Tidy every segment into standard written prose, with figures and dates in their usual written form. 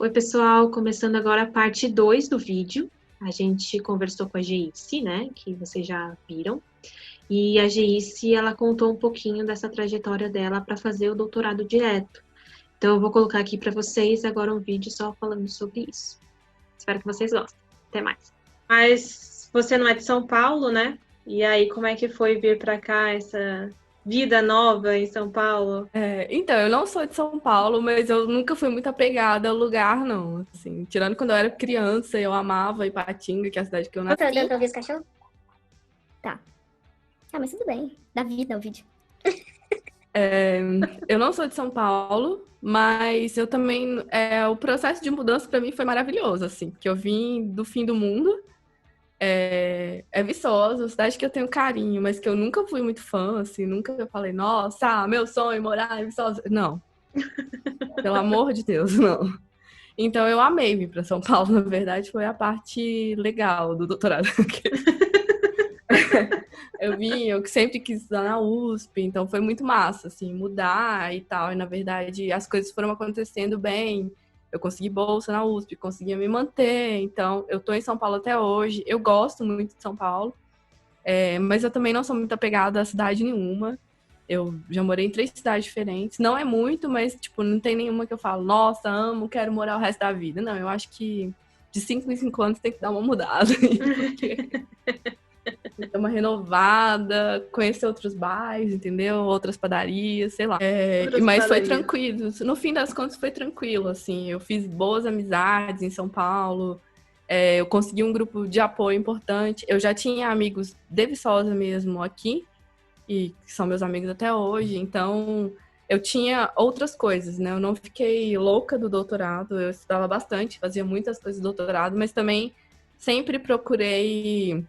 Oi, pessoal, começando agora a parte 2 do vídeo. A gente conversou com a Geice, né, que vocês já viram. E a Geice, ela contou um pouquinho dessa trajetória dela para fazer o doutorado direto. Então, eu vou colocar aqui para vocês agora um vídeo só falando sobre isso. Espero que vocês gostem. Até mais. Mas você não é de São Paulo, né? E aí, como é que foi vir para cá, essa vida nova em São Paulo? Então, eu não sou de São Paulo, mas eu nunca fui muito apegada ao lugar, não. Assim, tirando quando eu era criança, eu amava Ipatinga, que é a cidade que eu Tá nasci. dando pra ouvir os cachorros? Tá. Ah, mas tudo bem. Dá vida ao vídeo. Eu não sou de São Paulo, mas eu também. O processo de mudança para mim foi maravilhoso, assim, porque eu vim do fim do mundo. É Viçosa, uma cidade que eu tenho carinho, mas que eu nunca fui muito fã, assim, nunca falei, nossa, meu sonho é morar em Viçosa. Não, pelo amor de Deus, não. Então eu amei vir para São Paulo, na verdade, foi a parte legal do doutorado. Eu sempre quis estudar na USP, então foi muito massa, assim, mudar e tal. E na verdade as coisas foram acontecendo bem. Eu consegui bolsa na USP, conseguia me manter. Então eu tô em São Paulo até hoje. Eu gosto muito de São Paulo, mas eu também não sou muito apegada a cidade nenhuma. Eu já morei em 3 cidades diferentes. Não é muito, mas, tipo, não tem nenhuma que eu falo, nossa, amo, quero morar o resto da vida. Não, eu acho que de 5 em 5 anos tem que dar uma mudada aí, porque dar uma renovada, conhecer outros bairros, entendeu? Outras padarias, sei lá. Outras Mas foi padarias. tranquilo. No fim das contas, foi tranquilo, assim. Eu fiz boas amizades em São Paulo. Eu consegui um grupo de apoio importante. Eu já tinha amigos de Viçosa mesmo aqui, e que são meus amigos até hoje. Então, eu tinha outras coisas, né? Eu não fiquei louca do doutorado, eu estudava bastante, fazia muitas coisas do doutorado, mas também sempre procurei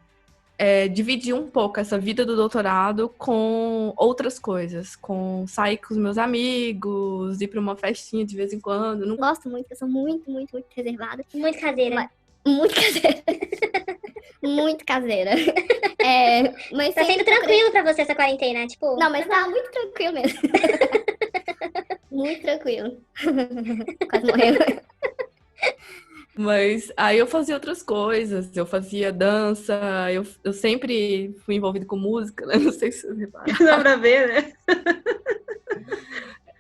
dividir um pouco essa vida do doutorado com outras coisas, com sair com os meus amigos, ir para uma festinha de vez em quando. Não... Gosto muito, eu sou muito, muito, muito reservada. Muito caseira. Muito caseira. Muito caseira. Mas Tá sendo tranquilo pra você essa quarentena, tipo... Não, mas tá muito tranquilo mesmo. Muito tranquilo. Quase morrendo. Mas aí eu fazia outras coisas, eu fazia dança, eu sempre fui envolvido com música, né? Não sei se vocês repararam. Dá pra ver, né?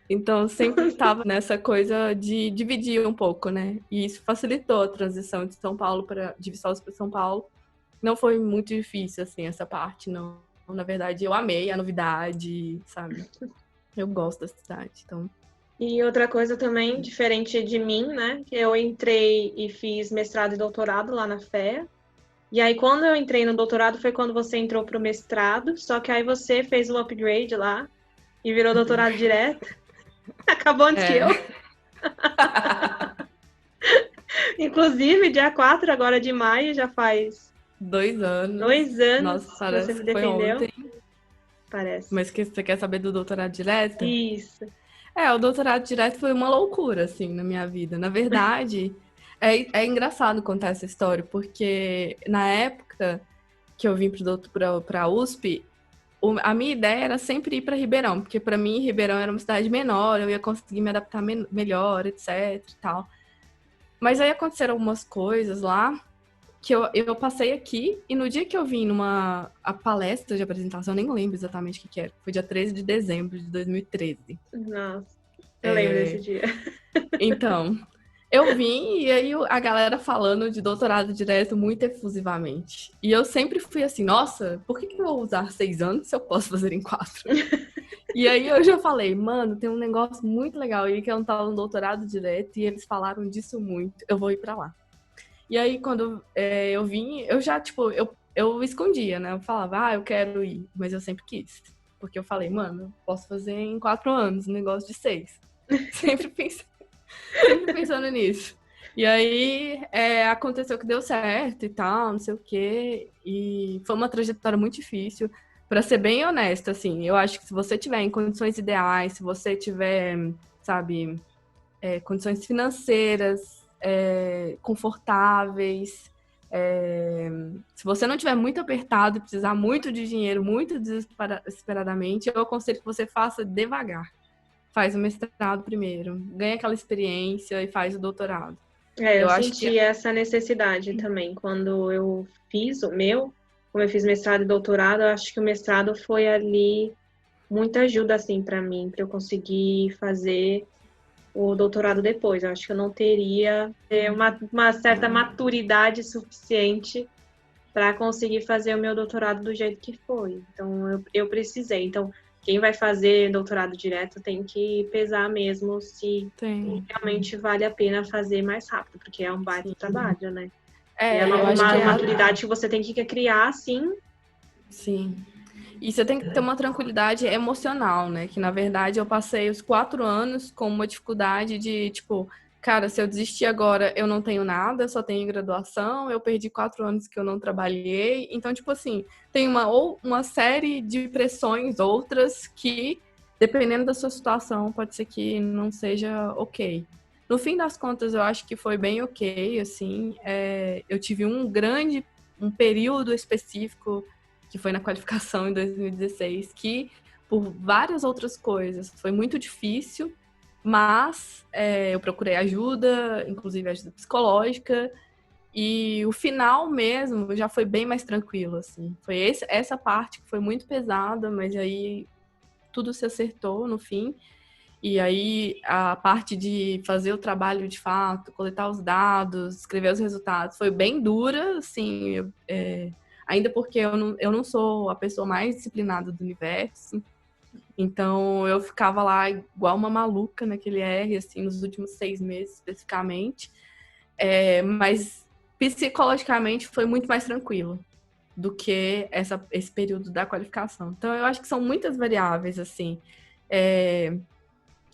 Então, eu sempre estava nessa coisa de dividir um pouco, né? E isso facilitou a transição de São Paulo de Viçosa para São Paulo. Não foi muito difícil, assim, essa parte, não. Na verdade, eu amei a novidade, sabe? Eu gosto da cidade, então... E outra coisa também, diferente de mim, né? Que eu entrei e fiz mestrado e doutorado lá na FEA. E aí, quando eu entrei no doutorado, foi quando você entrou pro mestrado. Só que aí você fez o upgrade lá e virou doutorado direto. Acabou antes que eu. Inclusive, dia 4 agora de maio, já faz 2 anos. 2 anos Nossa, que parece você me que foi defendeu. ontem. Parece. Mas que você quer saber do doutorado direto? Isso. O doutorado direto foi uma loucura, assim, na minha vida. Na verdade, é engraçado contar essa história, porque na época que eu vim para a USP, a minha ideia era sempre ir para Ribeirão, porque para mim Ribeirão era uma cidade menor, eu ia conseguir me adaptar melhor, etc e tal. Mas aí aconteceram algumas coisas lá que eu passei aqui, e no dia que eu vim a palestra de apresentação, eu nem lembro exatamente o que era, foi dia 13 de dezembro de 2013. Nossa, eu lembro desse dia. Então, eu vim e aí a galera falando de doutorado direto muito efusivamente. E eu sempre fui assim, nossa, por que eu vou usar 6 anos se eu posso fazer em 4? E aí eu já falei, mano, tem um negócio muito legal aí que é um tal no doutorado direto e eles falaram disso muito, eu vou ir pra lá. E aí quando eu vim, eu já, tipo, eu escondia, né? Eu falava, eu quero ir, mas eu sempre quis. Porque eu falei, mano, eu posso fazer em 4 anos um negócio de 6. Sempre pensando nisso. E aí aconteceu que deu certo e tal, não sei o quê. E foi uma trajetória muito difícil. Pra ser bem honesta, assim, eu acho que se você tiver em condições ideais, se você tiver, sabe, condições financeiras confortáveis, se você não tiver muito apertado e precisar muito de dinheiro, muito desesperadamente, eu aconselho que você faça devagar. faz o mestrado primeiro, ganha aquela experiência e faz o doutorado. Eu acho senti que essa necessidade também. Quando eu fiz o meu, como eu fiz mestrado e doutorado, eu acho que o mestrado foi ali muita ajuda, assim, para mim, para eu conseguir fazer o doutorado depois. Eu acho que eu não teria uma certa maturidade suficiente para conseguir fazer o meu doutorado do jeito que foi. Então, eu precisei. Então, quem vai fazer doutorado direto tem que pesar mesmo se realmente vale a pena fazer mais rápido, porque é um baita trabalho, né? E é eu acho que uma maturidade que você tem que criar, assim. Sim. E você tem que ter uma tranquilidade emocional, né? Que, na verdade, eu passei os 4 anos com uma dificuldade de, tipo, cara, se eu desistir agora, eu não tenho nada, só tenho graduação, eu perdi 4 anos que eu não trabalhei. Então, tipo assim, tem uma série de pressões, outras, que, dependendo da sua situação, pode ser que não seja ok. No fim das contas, eu acho que foi bem ok, assim. Eu tive um período específico que foi na qualificação em 2016, que por várias outras coisas foi muito difícil, mas eu procurei ajuda, inclusive ajuda psicológica, e o final mesmo já foi bem mais tranquilo, assim. Foi essa parte que foi muito pesada, mas aí tudo se acertou no fim. E aí a parte de fazer o trabalho de fato, coletar os dados, escrever os resultados, foi bem dura, assim, ainda porque eu não sou a pessoa mais disciplinada do universo. Então, eu ficava lá igual uma maluca naquele R, assim, nos últimos 6 meses, especificamente. Mas, psicologicamente, foi muito mais tranquilo do que esse período da qualificação. Então, eu acho que são muitas variáveis, assim.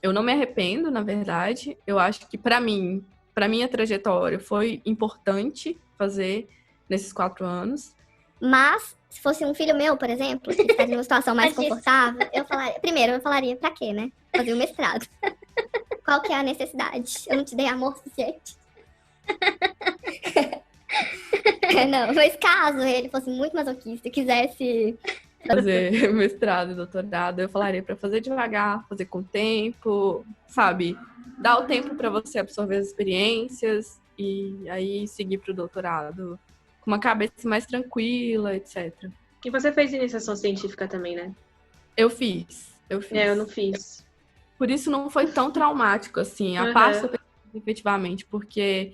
Eu não me arrependo, na verdade. Eu acho que, para minha trajetória, foi importante fazer nesses 4 anos. Mas, se fosse um filho meu, por exemplo, que está em uma situação mais confortável, eu falaria, pra quê, né? Fazer o mestrado. Qual que é a necessidade? Eu não te dei amor suficiente? Não, mas caso ele fosse muito masoquista e quisesse fazer mestrado e doutorado, eu falaria para fazer devagar, fazer com tempo, sabe? Dar o tempo para você absorver as experiências e aí seguir para o doutorado com uma cabeça mais tranquila, etc. E você fez iniciação científica também, né? Eu fiz. Eu não fiz. Por isso não foi tão traumático, assim, a parte da pesquisa, efetivamente, porque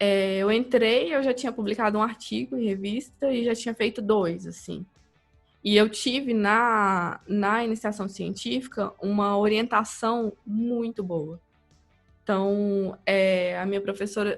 eu entrei, eu já tinha publicado um artigo em revista e já tinha feito 2, assim. E eu tive na iniciação científica uma orientação muito boa. Então, a minha professora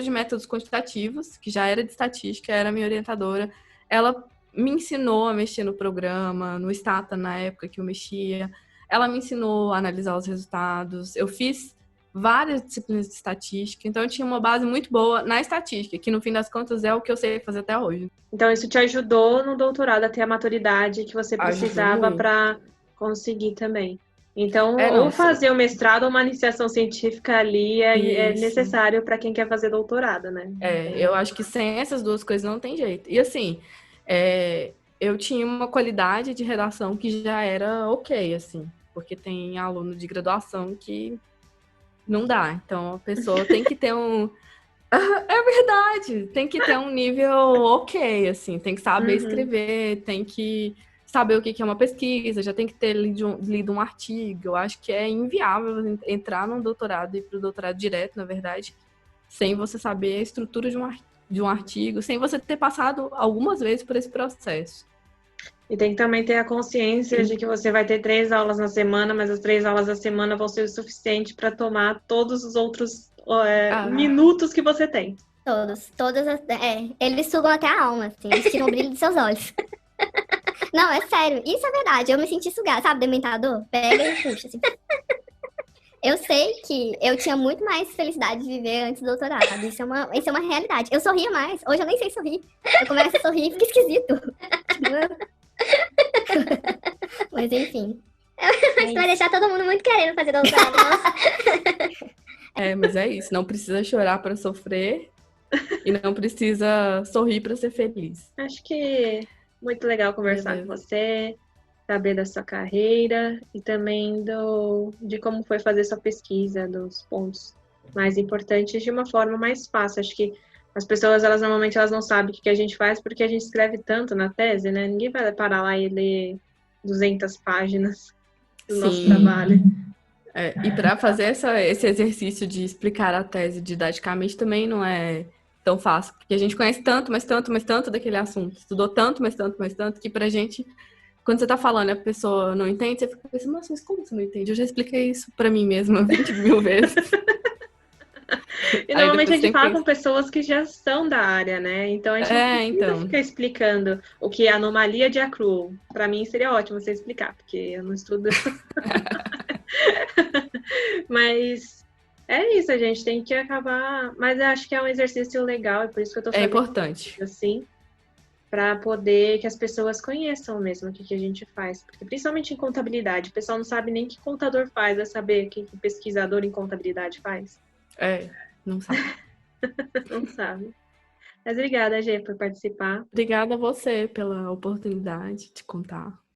de métodos quantitativos, que já era de estatística, era minha orientadora, ela me ensinou a mexer no programa, no Stata na época que eu mexia. Ela me ensinou a analisar os resultados. Eu fiz várias disciplinas de estatística, então eu tinha uma base muito boa na estatística, que no fim das contas é o que eu sei fazer até hoje. Então isso te ajudou no doutorado a ter a maturidade que você precisava para conseguir também. Então, ou fazer o mestrado ou uma iniciação científica ali é necessário para quem quer fazer doutorado, né? Eu acho que sem essas duas coisas não tem jeito. E assim, eu tinha uma qualidade de redação que já era ok, assim, porque tem aluno de graduação que não dá. Então, a pessoa tem que ter É verdade! Tem que ter um nível ok, assim. Tem que saber escrever, tem que saber o que é uma pesquisa, já tem que ter lido um artigo. Eu acho que é inviável entrar num doutorado e ir para o doutorado direto, na verdade, sem você saber a estrutura de um artigo, sem você ter passado algumas vezes por esse processo. E tem que também ter a consciência de que você vai ter 3 aulas na semana, mas as 3 aulas da semana vão ser o suficiente para tomar todos os outros minutos que você tem. Eles sugam até a alma, assim, eles tiram o brilho dos seus olhos. Não, é sério, isso é verdade, eu me senti sugada, sabe, dementador? Pega e puxa, assim. Eu sei que eu tinha muito mais felicidade de viver antes do doutorado, isso é uma realidade. Eu sorria mais, hoje eu nem sei sorrir, eu começo a sorrir e fica esquisito. Mas enfim. Mas vai deixar todo mundo muito querendo fazer doutorado, nossa. Mas é isso, não precisa chorar para sofrer e não precisa sorrir para ser feliz. Acho que muito legal conversar com você. saber da sua carreira e também de como foi fazer sua pesquisa, dos pontos mais importantes de uma forma mais fácil. Acho que as pessoas, normalmente elas não sabem o que a gente faz porque a gente escreve tanto na tese, né? Ninguém vai parar lá e ler 200 páginas do nosso trabalho. E para fazer esse exercício de explicar a tese didaticamente também não é tão fácil, porque a gente conhece tanto, mas tanto daquele assunto, estudou tanto, mas tanto, que pra gente, quando você tá falando e a pessoa não entende, você fica pensando, nossa, mas como você não entende? Eu já expliquei isso pra mim mesma 20 mil vezes. E normalmente a gente fala com pessoas que já são da área, né? Então a gente não precisa ficar explicando o que é anomalia de accrual. Para mim seria ótimo você explicar, porque eu não estudo. Mas é isso, a gente tem que acabar. Mas eu acho que é um exercício legal, e por isso que eu tô fazendo. É importante. Assim, para poder que as pessoas conheçam mesmo o que a gente faz. Porque principalmente em contabilidade, o pessoal não sabe nem o que contador faz, vai saber o que pesquisador em contabilidade faz. Não sabe. Não sabe. Mas obrigada, Gê, por participar. Obrigada a você pela oportunidade de contar